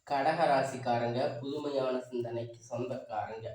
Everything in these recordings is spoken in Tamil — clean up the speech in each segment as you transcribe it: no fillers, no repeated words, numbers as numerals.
கடகராசிக்காரங்க புதுமையான சிந்தனைக்கு சொந்தக்காரங்க.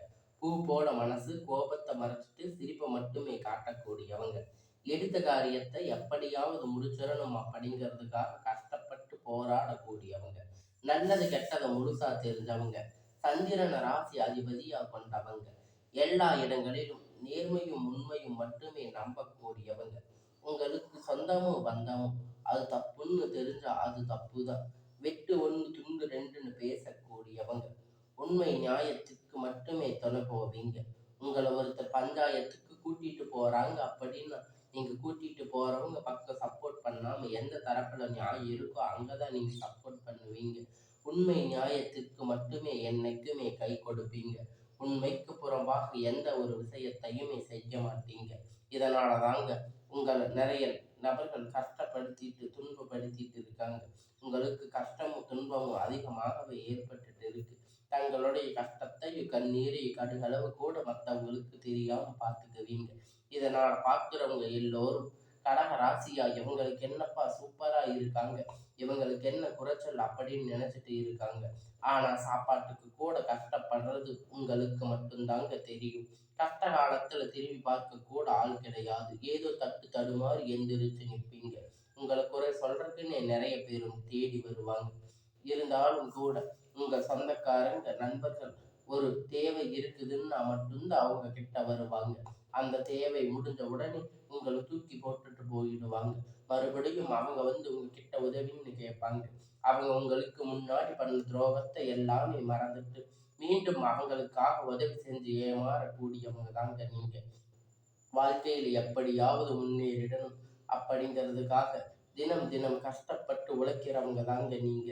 பூ போல மனசு, கோபத்தை மறைச்சிட்டு சிரிப்பை மட்டுமே காட்டக்கூடியவங்க. எடுத்த காரியத்தை எப்படியாவது முடிச்சிடணும் அப்படிங்கிறதுக்காக கஷ்டப்பட்டு போராடக்கூடியவங்க. நல்லது கெட்டதை முழுசா தெரிஞ்சவங்க. சந்திரன ராசி அதிபதியா கொண்டவங்க. எல்லா இடங்களிலும் நேர்மையும் உண்மையும் மட்டுமே நம்பக்கூடியவங்க. உங்களுக்கு சொந்தமும் பந்தமும் அது தப்புன்னு தெரிஞ்சா அது தப்புதான். வெட்டு ஒன்று துண்டு ரெண்டுன்னு பேசக்கூடியவங்க. உண்மை நியாயத்துக்கு மட்டுமே துணை போவீங்க. உங்களை ஒருத்தர் பஞ்சாயத்துக்கு கூட்டிட்டு போறாங்க அப்படின்னா நீங்க கூட்டிட்டு போறவங்க பக்கம் சப்போர்ட் பண்ணாம எந்த தரப்புல நியாயம் இருக்கோ அங்கதான் நீங்க சப்போர்ட் பண்ணுவீங்க. உண்மை நியாயத்திற்கு மட்டுமே என்னைக்குமே கை கொடுப்பீங்க. உண்மைக்கு புறம்பாக எந்த ஒரு விஷயத்தையுமே செய்ய மாட்டீங்க. இதனால தாங்க உங்களை நிறைய நபர்கள் கஷ்டப்படுத்திட்டு துன்பப்படுத்திட்டு இருக்காங்க. உங்களுக்கு கஷ்டமும் துன்பமும் அதிகமாகவே ஏற்பட்டுட்டு இருக்கு. தங்களுடைய கஷ்டத்தையும் கண்ணீரையும் கடுகளவு கூட மற்றவங்களுக்கு தெரியாம பார்த்துக்குவீங்க. இதனால பார்க்குறவங்க எல்லோரும் கடக ராசியா இவங்களுக்கு என்னப்பா சூப்பரா இருக்காங்க, இவங்களுக்கு என்ன குறைச்சல் அப்படின்னு நினைச்சிட்டு இருக்காங்க. ஆனா சாப்பாட்டுக்கு கூட கஷ்டப்படுறது உங்களுக்கு மட்டும்தாங்க தெரியும். கஷ்ட காலத்துல திரும்பி பார்க்க கூட ஆள் கிடையாது. ஏதோ தட்டு தடுமாறி எந்திரிச்சு நிற்பீங்க. உங்களை குறை சொல்றதுக்குன்னு நிறைய பேர் தேடி வருவாங்க. இருந்தாலும் கூட உங்க சொந்தக்காரங்க நண்பர்கள் ஒரு தேவை இருக்குதுன்னா மட்டும்தான் அவங்க கிட்ட வருவாங்க. அந்த தேவை முடிஞ்ச உடனே உங்களை தூக்கி போட்டுட்டு போயிடுவாங்க. மறுபடியும் அவங்க வந்து உங்ககிட்ட உதவின்னு கேட்பாங்க. அவங்க உங்களுக்கு முன்னாடி பண்ண துரோகத்தை எல்லாமே மறந்துட்டு மீண்டும் அவங்களுக்காக உதவி செஞ்சு ஏமாறக்கூடியவங்க தாங்க நீங்க. வாழ்க்கையில் எப்படியாவது முன்னேறிடணும் அப்படிங்கிறதுக்காக தினம் தினம் கஷ்டப்பட்டு உழைக்கிறவங்க தாங்க நீங்க.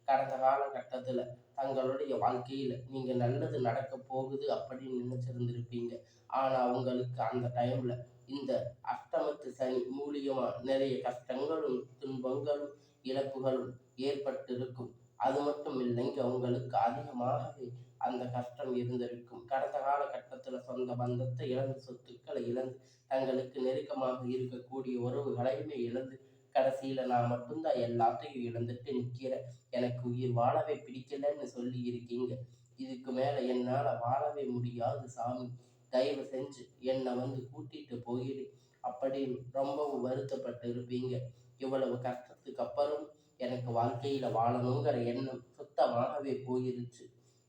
கடந்த காலகட்டத்துல தங்களுடைய வாழ்க்கையில நீங்க நல்லது நடக்க போகுது அப்படின்னு நினைச்சிருந்திருப்பீங்க. ஆனா உங்களுக்கு அந்த டைம்ல இந்த அஷ்டமத்து சனி மூலியமா நிறைய கஷ்டங்களும் துன்பங்களும் இழப்புகளும் ஏற்பட்டிருக்கும். அது மட்டும் இல்லைங்க, உங்களுக்கு அதிகமாகவே அந்த கஷ்டம் இருந்திருக்கும். கடந்த காலகட்டத்துல சொந்த பந்தத்தை இழந்து, சொத்துக்களை இழந்து, தங்களுக்கு நெருக்கமாக இருக்கக்கூடிய உறவுகளையுமே இழந்து, கடைசியில நான் மட்டும்தான் எல்லாத்தையும் இழந்துட்டு நிக்கிறேன், எனக்கு உயிர் வாழவே பிடிக்கலன்னு சொல்லி இருக்கீங்க. இதுக்கு மேல என்னால வாழவே முடியாது சாமி, தயவு செஞ்சு என்னை வந்து கூட்டிட்டு போயிடு அப்படின்னு ரொம்பவும் வருத்தப்பட்டு இருப்பீங்க. இவ்வளவு கஷ்டத்துக்கு அப்புறம் எனக்கு வாழ்க்கையில வாழணுங்கிற எண்ணம் சுத்தமாகவே போயிருச்சு.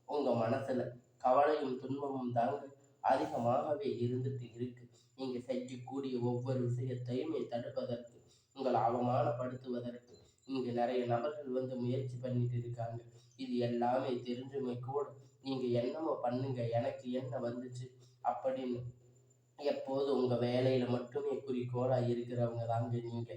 உங்க மனசுல கவலையும் துன்பமும் தாங்க அதிகமாகவே இருந்துட்டு இருக்கு. நீங்க செய்யக்கூடிய ஒவ்வொரு விஷயத்தையுமே தடுப்பதற்கு, உங்களை அவமானப்படுத்துவதற்கு இங்க நிறைய நபர்கள் வந்து முயற்சி பண்ணிட்டு இருக்காங்க. இது எல்லாமே தெரிஞ்சுமே கூட நீங்க என்னமோ பண்ணுங்க, எனக்கு என்ன வந்துச்சு அப்படின்னு எப்போது உங்க வேலையில மட்டுமே குறிக்கோளா இருக்கிறவங்க தாங்க நீங்க.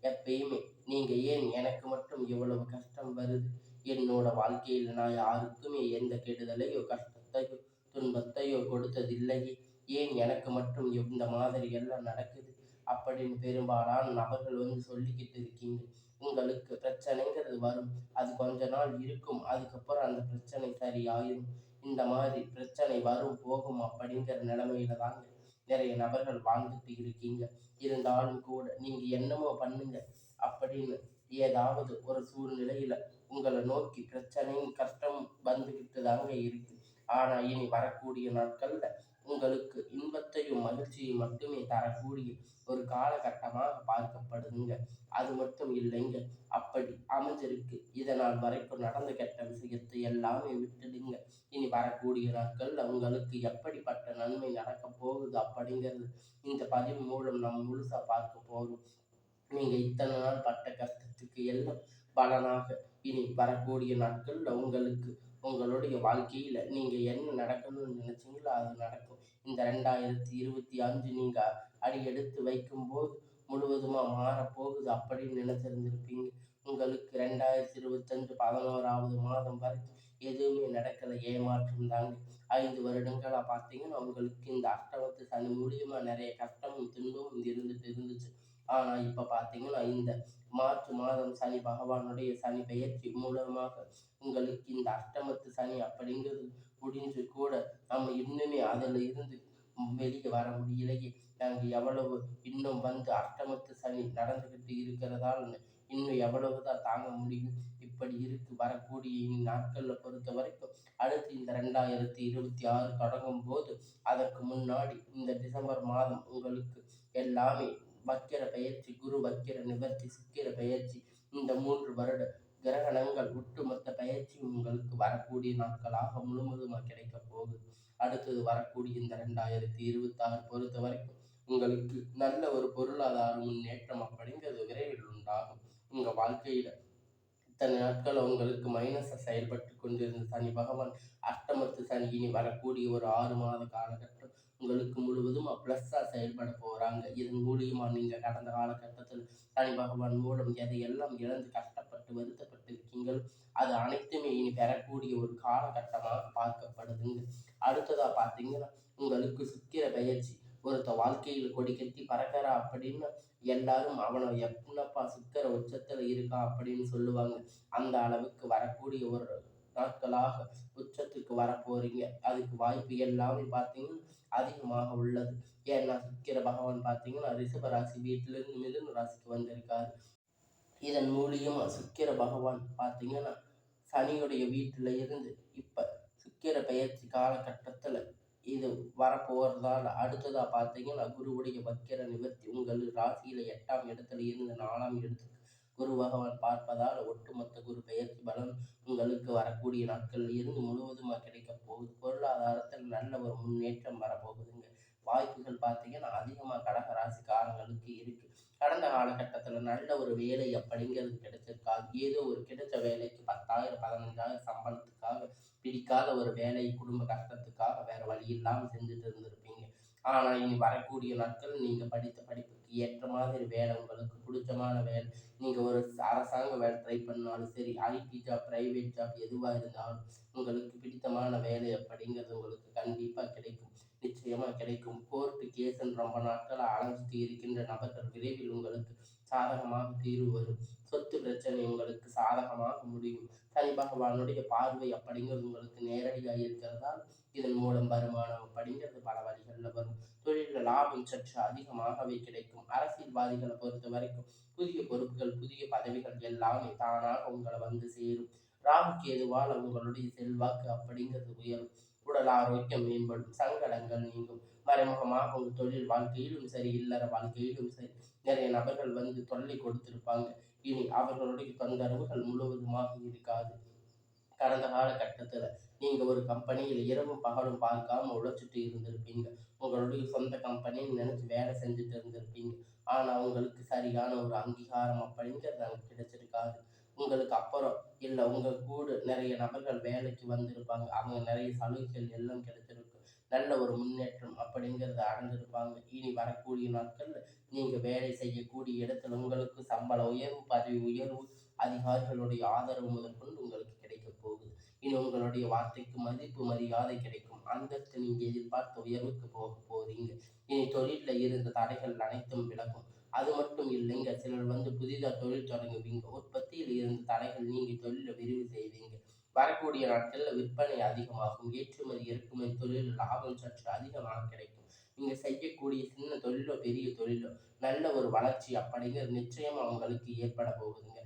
எப்பயுமே நீங்க ஏன் எனக்கு மட்டும் இவ்வளவு கஷ்டம் வருது, என்னோட வாழ்க்கையில நான் யாருக்குமே எந்த கெடுதலையோ கஷ்டத்தையோ துன்பத்தையோ கொடுத்ததில்லையே, ஏன் எனக்கு மட்டும் இந்த மாதிரி எல்லாம் நடக்குது அப்படின்னு பெரும்பாலான நபர்கள் வந்து சொல்லிக்கிட்டு இருக்கீங்க. உங்களுக்கு பிரச்சனைங்கிறது வரும், அது கொஞ்ச நாள் இருக்கும், அதுக்கப்புறம் அந்த பிரச்சனை சரியாயிரும். இந்த மாதிரி பிரச்சனை வரும் போகும் அப்படிங்கிற நிலைமையில தாங்க நிறைய நபர்கள் வாழ்ந்துட்டு இருக்கீங்க. இருந்தாலும் கூட நீங்க என்னமோ பண்ணுங்க அப்படின்னு ஏதாவது ஒரு சூழ்நிலையில உங்களை நோக்கி பிரச்சனையும் கஷ்டமும் வந்துகிட்டு தாங்க இருக்கு. ஆனா இனி வரக்கூடிய நாட்கள்ல உங்களுக்கு இன்பத்தையும் மகிழ்ச்சியும் மட்டுமே தரக்கூடிய ஒரு காலகட்டமாக பார்க்கப்படுதுங்க. அது மட்டும் இல்லைங்க, அப்படி அமைஞ்சிருக்கு. இதனால் வரைக்கும் நடந்த கெட்ட விஷயத்தை எல்லாமே விட்டுடுங்க. இனி வரக்கூடிய நாட்கள்ல உங்களுக்கு எப்படிப்பட்ட நன்மை நடக்க போகுது அப்படிங்கிறது இந்த பதிவு மூலம் நம்ம முழுசா பார்க்க போறோம். நீங்க இத்தனை நாள் பட்ட கஷ்டத்துக்கு எல்லாம் பலனாக இனி வரக்கூடிய நாட்கள்ல உங்களுக்கு உங்களுடைய வாழ்க்கையில நீங்க என்ன நடக்கணும்னு நினைச்சீங்களோ அது நடக்கும். இந்த 2025 நீங்க அடி எடுத்து வைக்கும்போது முழுவதுமா மாறப்போகுது அப்படின்னு நினைச்சிருந்திருப்பீங்க. உங்களுக்கு 2025 11வது மாதம் வரைக்கும் எதுவுமே நடக்கல, ஏமாற்றம் தாங்க. 5 வருடங்களா பார்த்தீங்கன்னா உங்களுக்கு இந்த அஷ்டமத்து சனி மூலியமா நிறைய கஷ்டமும் துன்பமும் இருந்துட்டு இருந்துச்சு. ஆனா இப்ப பார்த்தீங்கன்னா இந்த மார்ச் மாதம் சனி பகவானுடைய சனி பெயர்ச்சி மூலமாக உங்களுக்கு இந்த அஷ்டமத்து சனி அப்படிங்கிறது முடிஞ்சு கூட நம்ம இன்னுமே அதில் இருந்து வெளியே வர முடியலையே. நாங்கள் எவ்வளவு இன்னும் வந்து அஷ்டமத்து சனி நடந்துகிட்டு இருக்கிறதால இன்னும் எவ்வளவுதான் தாங்க முடியும். இப்படி இப்படி இருக்கு. வரக்கூடிய இனி நாட்கள்ல பொறுத்த வரைக்கும் அடுத்து இந்த 2026 தொடங்கும் போது அதற்கு முன்னாடி இந்த டிசம்பர் மாதம் உங்களுக்கு எல்லாமே வக்கிர பெயர்ச்சி, குரு வக்கிர நிவர்த்தி, சுக்கிர பெயர்ச்சி, இந்த 3 வருட கிரகணங்கள் ஒட்டுமொத்த பெயர்ச்சி உங்களுக்கு வரக்கூடிய நாட்களாக முழுவதுமாக கிடைக்கப் போகுது. அடுத்தது வரக்கூடிய இந்த 2026 பொறுத்த வரைக்கும் உங்களுக்கு நல்ல ஒரு பொருளாதார முன்னேற்றம் அப்படிங்கிறது விரைவில் உண்டாகும். உங்க வாழ்க்கையில இத்தனை நாட்கள் உங்களுக்கு மைனஸை செயல்பட்டு கொண்டிருந்த சனி பகவான் அஷ்டமத்து சனி இனி வரக்கூடிய ஒரு 6 மாத காலகட்டம் உங்களுக்கு முழுவதும் ப்ளஸ்ஸா செயல்பட போறாங்க. இதன் மூலியமா நீங்க கடந்த காலகட்டத்தில் சனி பகவான் மூலம் எதையெல்லாம் இழந்து கஷ்டப்பட்டு வருத்தப்பட்டு இருக்கீங்களோ அது அனைத்துமே இனி பெறக்கூடிய ஒரு காலகட்டமாக பார்க்கப்படுதுங்க. அடுத்ததா பார்த்தீங்கன்னா உங்களுக்கு சுக்கிர பெயர்ச்சி. ஒருத்த வாழ்க்கையில் கொடி கட்டி பறக்கிறா அப்படின்னு எல்லாரும் அவனை எப்பனப்பா சுக்கிர உச்சத்துல இருக்கான் அப்படின்னு சொல்லுவாங்க. அந்த அளவுக்கு வரக்கூடிய ஒரு நாட்களாக உச்சத்துக்கு வரப்போறீங்க. அதுக்கு வாய்ப்பு எல்லாமே பார்த்தீங்கன்னா அதிகமாக உள்ளது. ஏன்னா சுக்கிர பகவான் பார்த்தீங்கன்னா ரிஷப ராசி வீட்டிலிருந்து மிதுன ராசிக்கு வந்திருக்காரு. இதன் மூலியமா சுக்கிர பகவான் பார்த்தீங்கன்னா சனியுடைய வீட்டில இருந்து இப்ப சுக்கிர பெயர்ச்சி காலகட்டத்துல இது வரப்போறதால அடுத்ததா பார்த்தீங்கன்னா குருவுடைய வக்கிர நிவர்த்தி உங்கள் ராசியில 8ஆம் இடத்துல இருந்து 4ஆம் இடத்துக்கு குரு பகவான் பார்ப்பதால் ஒட்டுமொத்த குரு பெயர்ச்சி பலன் உங்களுக்கு வரக்கூடிய நாட்களில் இருந்து முழுவதுமாக கிடைக்க போகுது. பொருளாதாரத்தில் நல்ல ஒரு முன்னேற்றம் வரப்போகுதுங்க. வாய்ப்புகள் பார்த்தீங்கன்னா அதிகமாக கடக ராசிக்காரங்களுக்கு இருக்கு. கடந்த காலகட்டத்தில் நல்ல ஒரு வேலை அப்படிங்கிறது கிடைச்சிருக்காது. ஏதோ ஒரு கிடைச்ச வேலைக்கு 10,000 15,000 சம்பளத்துக்காக பிடிக்காத ஒரு வேலை குடும்ப கஷ்டத்துக்காக வேற வழி இல்லாமல் செஞ்சுட்டு இருந்திருப்பீங்க. ஆனால் இனி வரக்கூடிய நாட்கள் நீங்கள் படித்த படிப்புக்கு ஏற்ற மாதிரி வேலை, உங்களுக்கு பிடிச்சமான வேலை, நீங்கள் ஒரு அரசாங்க வேலை ட்ரை பண்ணாலும் சரி, ஐடி ஜாப், பிரைவேட் ஜாப் எதுவாக இருந்தாலும் உங்களுக்கு பிடித்தமான வேலை அப்படிங்கிறது உங்களுக்கு கண்டிப்பாக கிடைக்கும். நிச்சயமாக கிடைக்கும். கோர்ட்டு கேஸ்ன்னு ரொம்ப நாட்கள் அலைஞ்சிட்டு இருக்கின்ற நபர்கள் விரைவில் உங்களுக்கு சாதகமாக தீர்வு வரும். சொத்து பிரச்சனை உங்களுக்கு சாதகமாக முடியும். சனி பகவானுடைய பார்வை அப்படிங்கிறது உங்களுக்கு நேரடியாக இருக்கிறதால் இதன் மூலம் வருமானம் அப்படிங்கிறது பல வழிகளில் வரும். தொழிலில் லாபம் சற்று அதிகமாகவே கிடைக்கும். அரசியல்வாதிகளை பொறுத்த வரைக்கும் புதிய பொறுப்புகள், புதிய பதவிகள் எல்லாமே தானாக உங்களை வந்து சேரும். ராகு கேதுவால் உங்களுடைய செல்வாக்கு அப்படிங்கிறது உயரும். உடல் ஆரோக்கியம் மேம்படும். சங்கடங்கள் நீங்கும். மறைமுகமாக உங்கள் தொழில் வாழ்க்கையிலும் சரி, இல்லற வாழ்க்கையிலும் சரி, நிறைய நபர்கள் வந்து தொல்லை கொடுத்திருப்பாங்க. இனி அவர்களுடைய தொந்தரவுகள் முழுவதுமாக இருக்காது. கடந்த காலகட்டத்தில் நீங்கள் ஒரு கம்பெனியில் இரவும் பகலும் பார்க்காம உழைச்சிட்டு இருந்திருப்பீங்க. உங்களுடைய சொந்த கம்பெனின்னு நினச்சி வேலை செஞ்சுட்டு இருந்திருப்பீங்க. ஆனால் உங்களுக்கு சரியான ஒரு அங்கீகாரம் அப்படிங்கிறது அங்கே கிடைச்சிருக்காது. உங்களுக்கு அப்புறம் இல்லை உங்கள் கூட நிறைய நபர்கள் வேலைக்கு வந்திருப்பாங்க. அவங்க நிறைய சலுகைகள் எல்லாம் கிடைச்சிருக்கு. நல்ல ஒரு முன்னேற்றம் அப்படிங்கிறத அடைஞ்சிருப்பாங்க. இனி வரக்கூடிய நாட்களில் நீங்கள் வேலை செய்யக்கூடிய இடத்துல உங்களுக்கு சம்பள உயர்வு, பதவி உயர்வு, அதிகாரிகளுடைய ஆதரவு முதற்கொண்டு உங்களுக்கு கிடைக்க போகுது. இனி உங்களுடைய வார்த்தைக்கு மதிப்பு மரியாதை கிடைக்கும். அந்தஸ்து நீங்க எதிர்பார்த்த உயர்வுக்கு போக போறீங்க. இனி தொழிலில் இருந்த தடைகள் அனைத்தும் விலகும். அது மட்டும் இல்லைங்க, சிலர் வந்து புதிதாக தொழில் தொடங்குவீங்க. உற்பத்தியில் இருந்த தடைகள் நீங்கி தொழிலை விரிவு செய்வீங்க. வரக்கூடிய நாட்களில் விற்பனை அதிகமாகும். ஏற்றுமதி இறக்குமதி தொழில் லாபம் சற்று அதிகமாக கிடைக்கும். நீங்க செய்யக்கூடிய சின்ன தொழிலோ பெரிய தொழிலோ நல்ல ஒரு வளர்ச்சி அப்படிங்கிறது நிச்சயமா உங்களுக்கு ஏற்பட போகுதுங்க.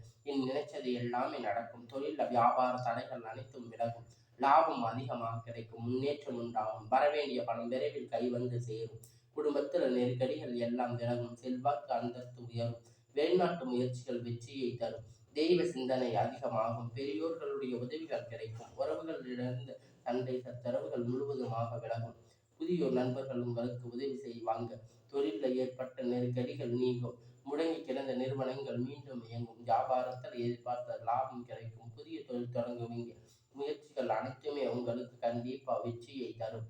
நினைச்சது எல்லாமே நடக்கும். தொழிலில் வியாபார தடைகள் அனைத்தும் விலகும். லாபம் அதிகமாக கிடைக்கும். முன்னேற்றம் உண்டாகும். வரவேண்டிய பணம் விரைவில் கை வந்து சேரும். குடும்பத்தில் நெருக்கடிகள் எல்லாம் விலகும். செல்வாக்கு அந்தஸ்து உயரும். வெளிநாட்டு முயற்சிகள் வெற்றியை தரும். தெய்வ சிந்தனை அதிகமாகும். பெரியோர்களுடைய உதவிகள் கிடைக்கும். உறவுகளிலிருந்து சண்டை சச்சரவுகள் முழுவதுமாக விலகும். புதிய நண்பர்கள் உங்களுக்கு உதவி செய்வாங்க. தொழிலில் ஏற்பட்ட நெருக்கடிகள் நீங்கும். முடங்கி கிடந்த நிறுவனங்கள் மீண்டும் இயங்கும். வியாபாரத்தில் எதிர்பார்த்த லாபம் கிடைக்கும். புதிய தொழில் தொடங்குவீங்க. முயற்சிகள் அனைத்துமே உங்களுக்கு கண்டிப்பா வெற்றியை தரும்.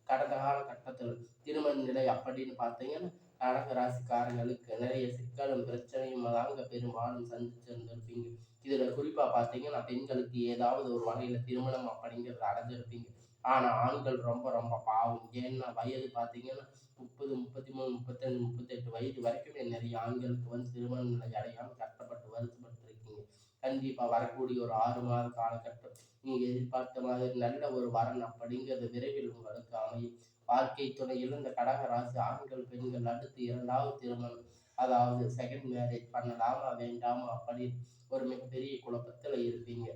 கடந்த காலகட்டத்தில் திருமண நிலை அப்படின்னு பார்த்தீங்கன்னா கடக ராசிக்காரங்களுக்கு நிறைய சிக்கலும் பிரச்சனையும் தாங்க பெரும்பாலும் சந்திச்சிருந்திருப்பீங்க. இதுல குறிப்பா பார்த்தீங்கன்னா பெண்களுக்கு ஏதாவது ஒரு வகையில திருமணம் அப்படிங்கிறது அடைஞ்சிருப்பீங்க. ஆனா ஆண்கள் ரொம்ப ரொம்ப பாவம். ஏன்னா வயது பார்த்தீங்கன்னா 30, 33, 35, 38 வயது வரைக்குமே நிறைய ஆண்களுக்கு வந்து திருமண நிலை அடையாமல் கஷ்டப்பட்டு வருத்தப்பட்டு இருக்கீங்க. கண்டிப்பா வரக்கூடிய ஒரு 6 மாத காலகட்டம் நீங்க எதிர்பார்த்த மாதிரி நல்ல ஒரு வரன் அப்படிங்கிறது விரைவில் உங்களுக்கு அமையும். வாழ்க்கை துணை இழந்த கடக ராசி ஆண்கள் பெண்கள் அடுத்து 2வது திருமணம் அதாவது செகண்ட் மேரேஜ் பண்ணலாமா வேண்டாமா அப்படின்னு ஒரு மிகப்பெரிய குழப்பத்துல இருப்பீங்க.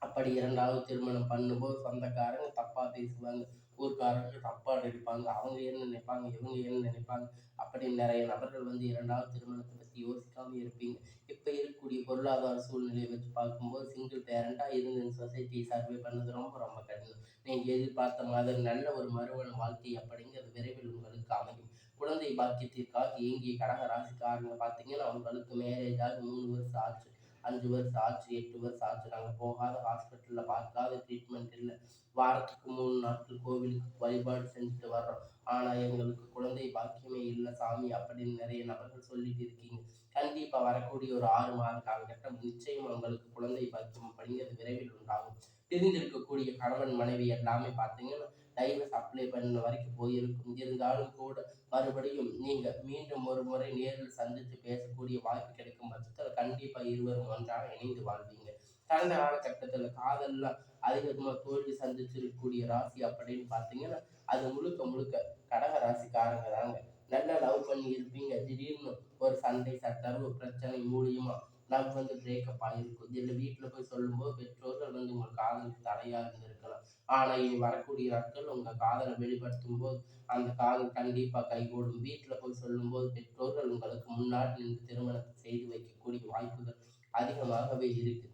அப்படி இரண்டாவது திருமணம் பண்ணும்போது சொந்தக்காரங்க தப்பா பேசுவாங்க, ஊர்க்காரங்க தப்பா நினைப்பாங்க, அவங்க என்ன நினைப்பாங்க, இவங்க என்ன நினைப்பாங்க அப்படின்னு நிறைய நபர்கள் வந்து இரண்டாவது திருமணத்தை பத்தி யோசிக்காம இருப்பீங்க. இப்ப இருக்கக்கூடிய பொருளாதார சூழ்நிலையை வச்சு பார்க்கும்போது சிங்கிள் பேரண்டா இருந்து இந்த சொசைட்டி சர்வே பண்ணது ரொம்ப ரொம்ப கடினம். நீங்க எதிர்பார்த்த மாதிரி நல்ல ஒரு மறுமண வாழ்க்கை அப்படிங்கிறது விரைவில் உங்களுக்கு அமையும். குழந்தை பாக்கியத்திற்காக ஏங்கிய கடக ராசிக்காரங்க பார்த்தீங்கன்னா அவங்களுக்கு மேரேஜ் ஆகி 3 வருஷம் ஆச்சு, 5 வருஷம் ஆச்சு, 8 வருஷம் ஆச்சு. நாங்க போகாத ஹாஸ்பிட்டல்ல பார்க்காத ட்ரீட்மெண்ட் இல்ல. வாரத்துக்கு 3 நாட்கள் கோவிலுக்கு வழிபாடு செஞ்சுட்டு வர்றோம். ஆனா எங்களுக்கு குழந்தை பாக்கியமே இல்ல சாமி அப்படின்னு நிறைய நபர்கள் சொல்லிட்டு இருக்கீங்க. கண்டிப்பா வரக்கூடிய ஒரு 6 மாத காலகட்டம் நிச்சயம் உங்களுக்கு குழந்தை பாக்கியம் அப்படிங்கிறது விரைவில் உண்டாகும். பிரிந்திருக்கக்கூடிய கணவன் மனைவி எல்லாமே பார்த்தீங்கன்னா டைவர்ஸ் அப்ளை பண்ண வரைக்கும் போயிருக்கும். இருந்தாலும் கூட மறுபடியும் நீங்க மீண்டும் ஒரு முறை நேரில் சந்தித்து பேசக்கூடிய வாய்ப்பு கிடைக்கும் பட்சத்துல கண்டிப்பா இருவரும் ஒன்றாக இணைந்து வாழ்வீங்க. கடந்த காலகட்டத்துல காதல்ல அதிகமா தோல்வி சந்திச்சிருக்கக்கூடிய ராசி அப்படின்னு பார்த்தீங்கன்னா அது முழுக்க முழுக்க கடக ராசிக்காரங்க தாங்க. நல்லா லவ் பண்ணி இருப்பீங்க, திடீர்னு ஒரு சண்டை சச்சரவு பிரச்சனை மூலியமா லவ் வந்து பிரேக்கப் ஆகிருக்கும். இல்ல வீட்டுல போய் சொல்லும்போது பெற்றோர்கள் வந்து உங்க காதலுக்கு தடையா இருந்திருக்கலாம். ஆனா இனி வரக்கூடிய நாட்கள் உங்க காதலை வெளிப்படுத்தும் போது அந்த காதல் கண்டிப்பா கைகூடும். வீட்டுல போய் சொல்லும்போது பெற்றோர்கள் உங்களுக்கு முன்னாடி நின்று திருமணத்தை செய்து வைக்கக்கூடிய வாய்ப்புகள் அதிகமாகவே இருக்கு.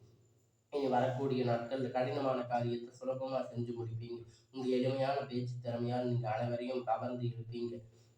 இனி வரக்கூடிய நாட்கள்ல கடினமான காரியத்தை சுலபமா செஞ்சு முடிப்பீங்க. உங்க எளிமையான பேச்சு திறமையால் நீங்க அனைவரையும் கவர்ந்து இழுப்பீங்க.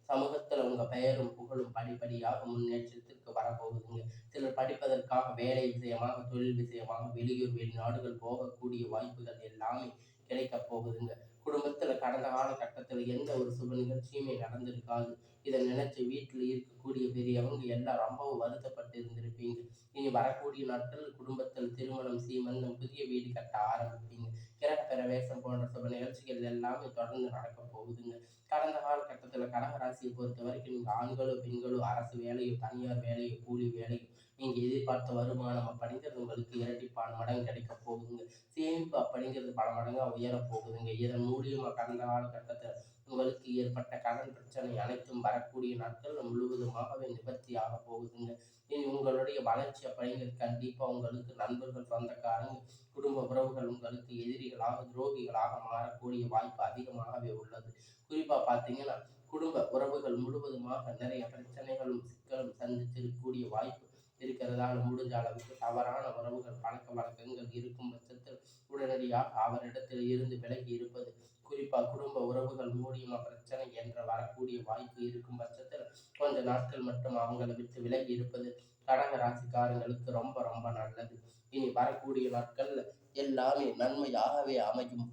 சமூகத்துல உங்க பெயரும் புகழும் படிப்படியாக முன்னேற்றத்திற்கு வரப்போகுதுங்க. சிலர் படிப்பதற்காக வேலை விஷயமாக, தொழில் விஷயமாக வெளியூர் வெளிநாடுகள் போகக்கூடிய வாய்ப்புகள் எல்லாமே கிடைக்கப் போகுதுங்க. குடும்பத்துல கடந்த காலகட்டத்துல எந்த ஒரு சுப நிகழ்ச்சியுமே நடந்திருக்காது. இதை நினைச்சு வீட்டுல இருக்கக்கூடிய பெரியவங்க எல்லாம் ரொம்பவும் வருத்தப்பட்டு இருந்திருப்பீங்க. இனி வரக்கூடிய நாட்கள் குடும்பத்தில் திருமணம், சீமந்தம், புதிய வீடு கட்ட ஆரம்பிப்பீங்க. கிரக பிரவேசம் போன்ற சுப நிகழ்ச்சிகள் எல்லாமே தொடர்ந்து நடக்க போகுதுங்க. கடந்த காலகட்டத்துல கடக ராசியை பொறுத்த வரைக்கும் நீங்க ஆண்களோ பெண்களோ அரசு வேலையோ தனியார் வேலையோ கூலி வேலையோ நீங்க எதிர்பார்த்த வருமானம் அப்படிங்கிறது உங்களுக்கு இரட்டிப்பான மடங்கு கிடைக்க போகுதுங்க. சேமிப்பு அப்படிங்கிறது பல மடங்கா உயர போகுதுங்க. இதன் மூலியமா கடந்த காலகட்டத்துல உங்களுக்கு ஏற்பட்ட கடன் பிரச்சனை அனைத்தும் வரக்கூடிய நாட்கள் முழுவதுமாகவே நிவர்த்தியாக போகுதுங்க. இனி உங்களுடைய வளர்ச்சி அப்படிங்கிறது கண்டிப்பா உங்களுக்கு நண்பர்கள், சொந்தக்காரங்க, குடும்ப உறவுகள் உங்களுக்கு எதிரிகளாக, துரோகிகளாக மாறக்கூடிய வாய்ப்பு அதிகமாகவே உள்ளது. குறிப்பா பார்த்தீங்கன்னா குடும்ப உறவுகள் முழுவதுமாக நிறைய பிரச்சனைகளும் சிக்கலும் சந்திச்சிருக்கக்கூடிய வாய்ப்பு இருக்கிறதால முடிஞ்ச அளவுக்கு தவறான உறவுகள், பழக்க வழக்கங்கள் இருக்கும் பட்சத்தில் உடனடியாக அவரிடத்தில் இருந்து விலகி இருப்பது. குறிப்பா குடும்ப உறவுகள் மூலியமா பிரச்சனை என்ற வரக்கூடிய வாய்ப்பு இருக்கும் பட்சத்தில் கொஞ்ச நாட்கள் மட்டும் அவங்கள விட்டு விலகி இருப்பது கடக ராசிக்காரங்களுக்கு ரொம்ப ரொம்ப நல்லது. இனி வரக்கூடிய நாட்கள்ல எல்லாமே நன்மையாகவே அமையும்.